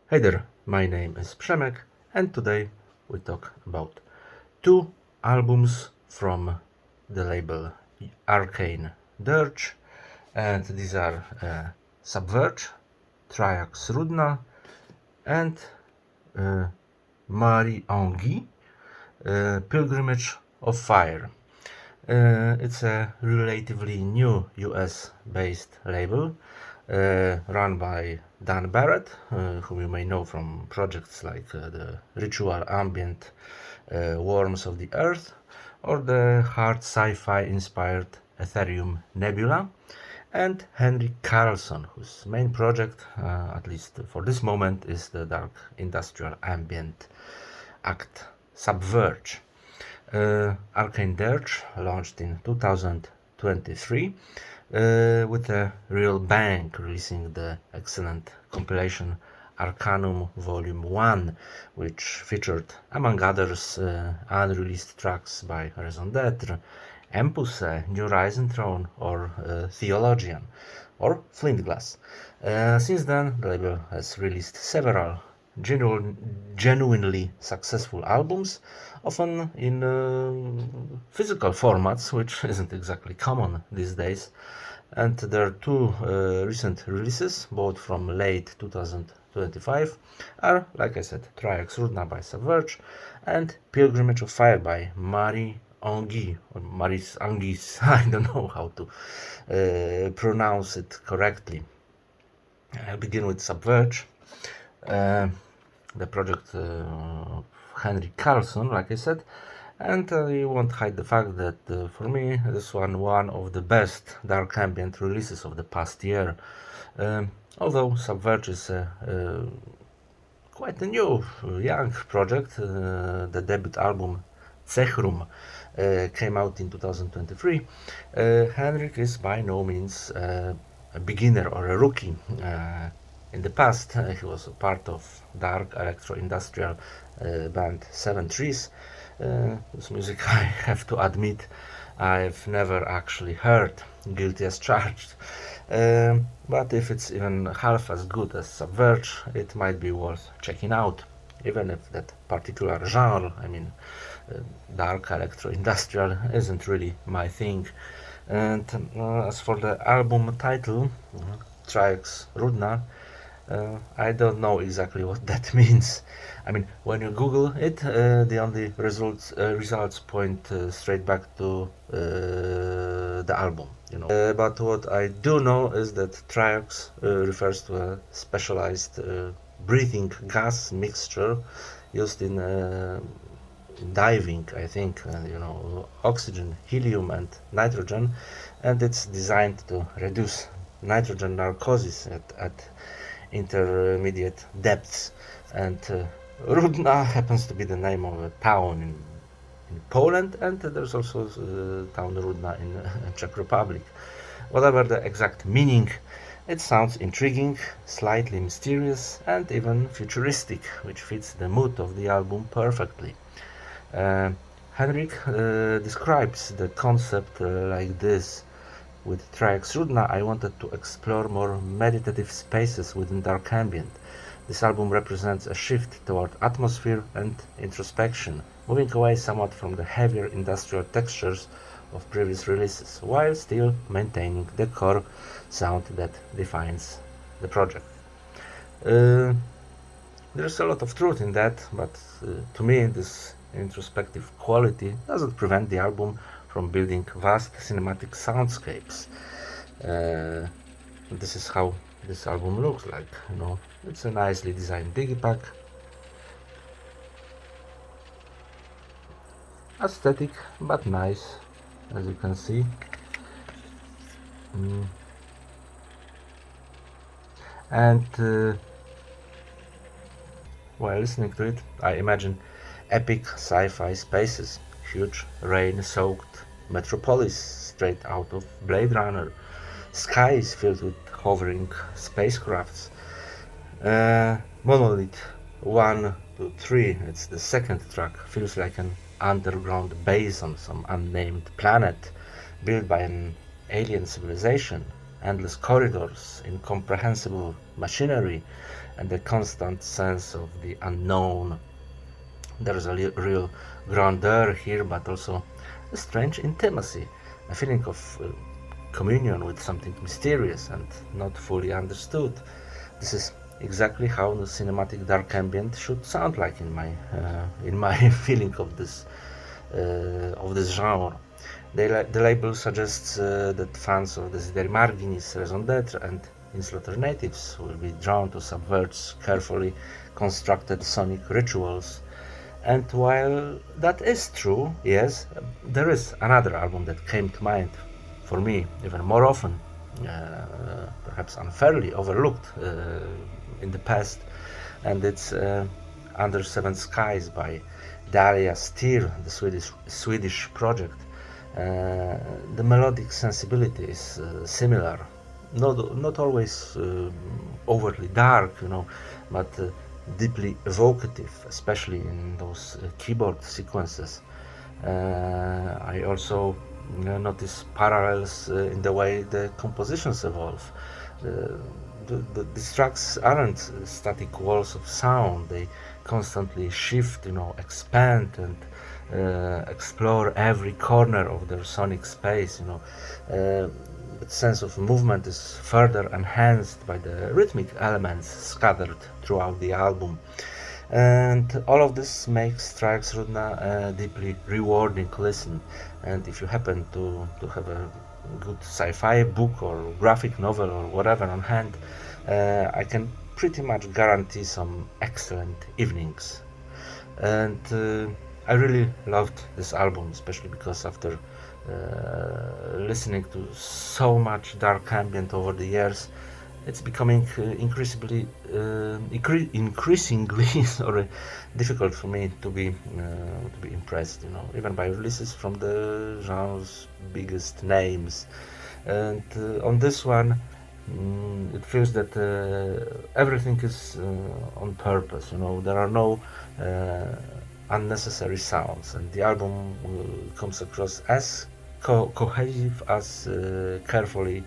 Hey there, my name is Przemek, and today we talk about two albums from the label Arcane Dirge, and these are Subverge, Triox Rudna, and Maris Anguis, Pilgrimage of Fire. It's a relatively new US-based label run by Dan Barrett, whom you may know from projects like the Ritual Ambient Worms of the Earth or the hard sci-fi inspired Ethereum Nebula, and Henrik Karlsson, whose main project, at least for this moment, is the dark industrial ambient act Subverge. Arcane Dirge launched in 2023 with a real bang, releasing the excellent compilation Arcanum Volume 1, which featured, among others, unreleased tracks by Raison d'Etre, Empus, New Rising Throne, or Theologian, or Flintglass. Since then, the label has released several genuinely successful albums, often in physical formats, which isn't exactly common these days. And there are two recent releases, both from late 2025, are, like I said, Triox Rudna by Subverge and Pilgrimage of Fire by Maris Anguis, or Maris Anguis. I don't know how to pronounce it correctly. I'll begin with Subverge. The project of Henrik Karlsson, like I said, and I won't hide the fact that for me this one of the best dark ambient releases of the past year. Although Subverge is quite a new, young project, the debut album Cechrum came out in 2023. Henrik is by no means a beginner or a rookie. In the past, he was a part of dark electro-industrial band Seven Trees, whose music, I have to admit, I've never actually heard, guilty as charged. But if it's even half as good as Subverge, it might be worth checking out, even if that particular genre, dark electro-industrial, isn't really my thing. And as for the album title, Triox Rudna, I don't know exactly what that means. When you Google it, the only results point straight back to the album. But what I do know is that Triox refers to a specialized breathing gas mixture used in diving, I think. Oxygen, helium, and nitrogen, and it's designed to reduce nitrogen narcosis at intermediate depths. And Rudna happens to be the name of a town in Poland, and there's also town Rudna in Czech Republic. Whatever the exact meaning, it sounds intriguing, slightly mysterious, and even futuristic, which fits the mood of the album perfectly. Henrik describes the concept like this: with Triox Rudna, I wanted to explore more meditative spaces within dark ambient. This album represents a shift toward atmosphere and introspection, moving away somewhat from the heavier industrial textures of previous releases, while still maintaining the core sound that defines the project. There's a lot of truth in that, but to me this introspective quality doesn't prevent the album from building vast cinematic soundscapes. This is how this album looks like. It's a nicely designed digipack, aesthetic but nice, as you can see. And while listening to it, I imagine epic sci-fi spaces, huge rain-soaked metropolis straight out of Blade Runner, skies filled with hovering spacecrafts. Monolith 1 to 3, it's the second track, feels like an underground base on some unnamed planet built by an alien civilization. Endless corridors, incomprehensible machinery, and a constant sense of the unknown. There's a real grandeur here, but also a strange intimacy, a feeling of communion with something mysterious and not fully understood. This is exactly how the cinematic dark ambient should sound like in my feeling of this genre. The label suggests that fans of Desideri Marginis, Raison d'être, and Insular natives will be drawn to Subverge's carefully constructed sonic rituals. And while that is true, yes, there is another album that came to mind for me even more often, perhaps unfairly overlooked in the past, and it's Under Seven Skies by Daria Stier, the Swedish project. The melodic sensibility is similar, not always overtly dark, but deeply evocative, especially in those keyboard sequences. I also notice parallels in the way the compositions evolve. These tracks aren't static walls of sound, they constantly shift, expand and explore every corner of their sonic space. The sense of movement is further enhanced by the rhythmic elements scattered throughout the album. And all of this makes Triox Rudna a deeply rewarding listen. And if you happen to have a good sci-fi book or graphic novel or whatever on hand, I can pretty much guarantee some excellent evenings. And I really loved this album, especially because after listening to so much dark ambient over the years, it's becoming increasingly sorry, difficult for me to be impressed, even by releases from the genre's biggest names. And on this one, it feels that everything is on purpose. There are no unnecessary sounds, and the album comes across as cohesive, as carefully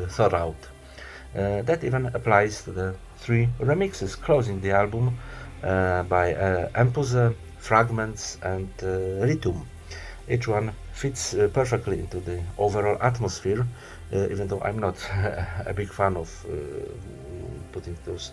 thought out. That even applies to the 3 remixes closing the album by Empuse, Fragments, and Ritum. Each one fits perfectly into the overall atmosphere, even though I'm not a big fan of putting those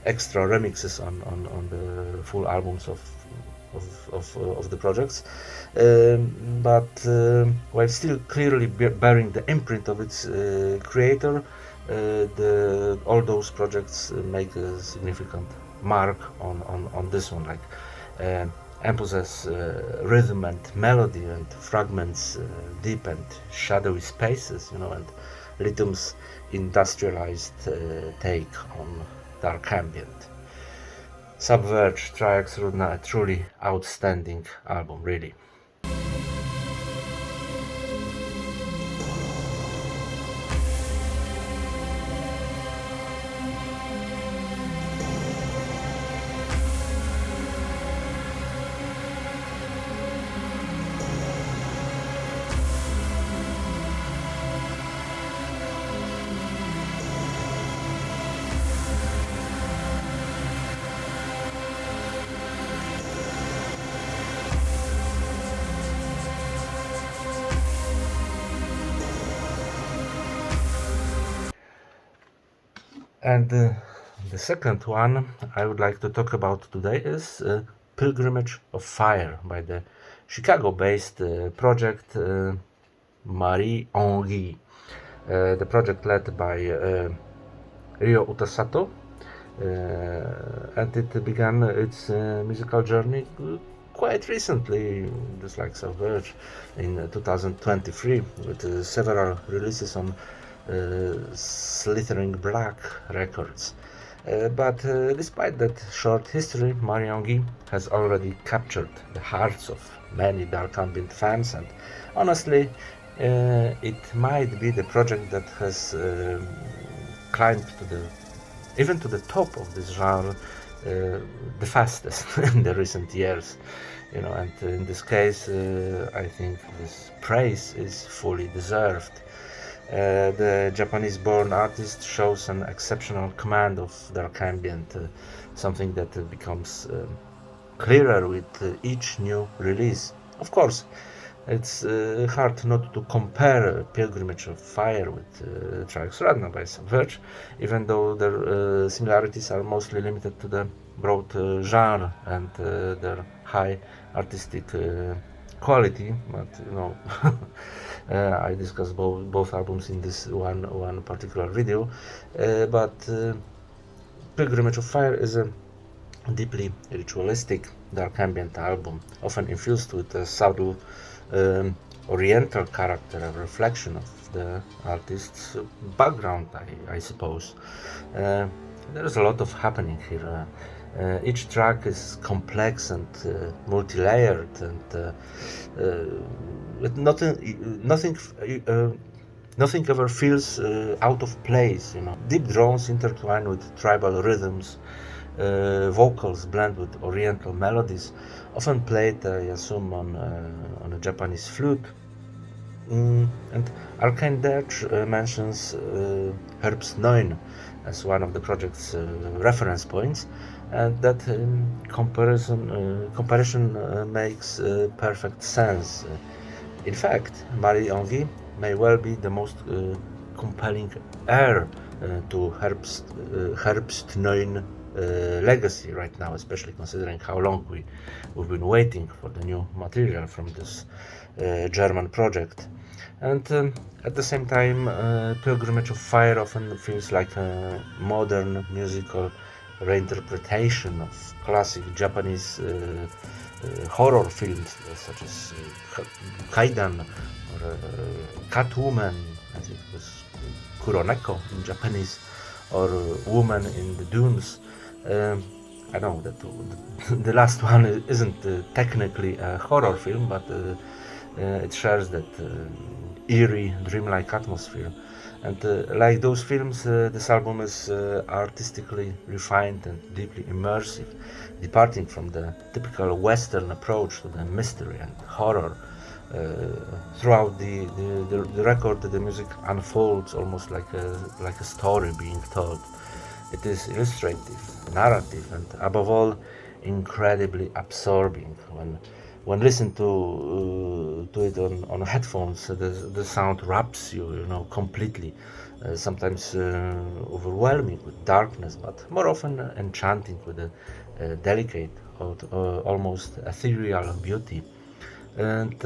extra remixes on the full albums of the projects, but while still clearly bearing the imprint of its creator, all those projects make a significant mark on this one, like Empuse's rhythm and melody, and Fragments' deep and shadowy spaces, and Ritum's industrialized take on dark ambient. Subverge, Triox Rudna, a truly outstanding album, really. And the second one I would like to talk about today is Pilgrimage of Fire by the Chicago-based project Maris Anguis. The project led by Ryo Utasato, and it began its musical journey quite recently, just like Subverge, in 2023, with several releases on Slithering Black Records. But despite that short history, Maris Anguis has already captured the hearts of many dark ambient fans, and honestly, it might be the project that has climbed even to the top of this genre the fastest in the recent years. And in this case, I think this praise is fully deserved. The Japanese-born artist shows an exceptional command of dark ambient, something that becomes clearer with each new release. Of course, it's hard not to compare Pilgrimage of Fire with Triox Rudna by Subverge, even though their similarities are mostly limited to the broad genre and their high artistic quality. But I discussed both albums in this one particular video. But Pilgrimage of Fire is a deeply ritualistic dark ambient album, often infused with a subtle oriental character, a reflection of the artist's background, I suppose. There's a lot of happening here. Each track is complex and multi-layered, and nothing ever feels out of place. Deep drones intertwine with tribal rhythms. Vocals blend with oriental melodies, often played, I assume, on a Japanese flute. And Arcane Dirge mentions Herbst 9 as one of the project's reference points, and that comparison makes perfect sense. In fact, Maris Anguis may well be the most compelling heir to Herbst 9 legacy right now, especially considering how long we've been waiting for the new material from this German project. And at the same time, Pilgrimage of Fire often feels like a modern musical reinterpretation of classic Japanese horror films such as Kaidan or Catwoman, I think it was Kuroneko in Japanese, or Woman in the Dunes. I know that the last one isn't technically a horror film, but it shares that eerie, dreamlike atmosphere. And like those films, this album is artistically refined and deeply immersive, departing from the typical Western approach to the mystery and horror. Throughout the record, the music unfolds almost like a story being told. It is illustrative, narrative, and above all, incredibly absorbing. When listened to it on headphones, the sound wraps you, completely. Sometimes overwhelming with darkness, but more often enchanting with a delicate, almost ethereal beauty. And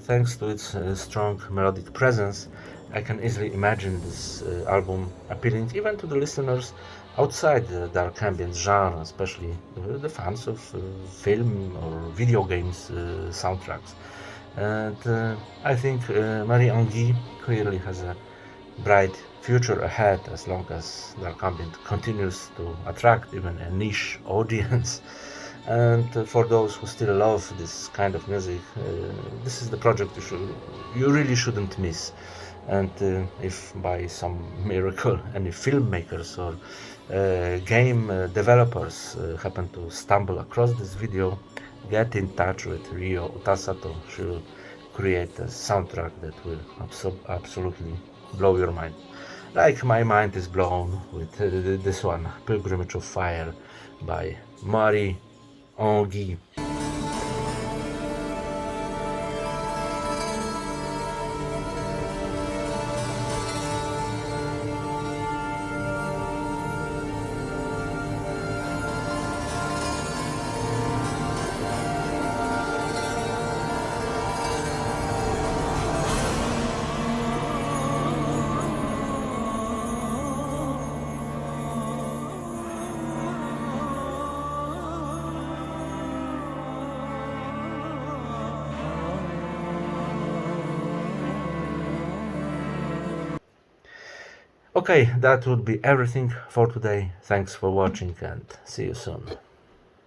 thanks to its strong melodic presence, I can easily imagine this album appealing even to the listeners outside the dark ambient genre, especially the fans of film or video games soundtracks. And I think Maris Anguis clearly has a bright future ahead as long as dark ambient continues to attract even a niche audience. And for those who still love this kind of music, this is the project you really shouldn't miss. And if by some miracle any filmmakers or game developers happen to stumble across this video, get in touch with Rio Utasato. She will create a soundtrack that will absolutely blow your mind. Like my mind is blown with this one, Pilgrimage of Fire by Maris Anguis. Okay, that would be everything for today. Thanks for watching and see you soon.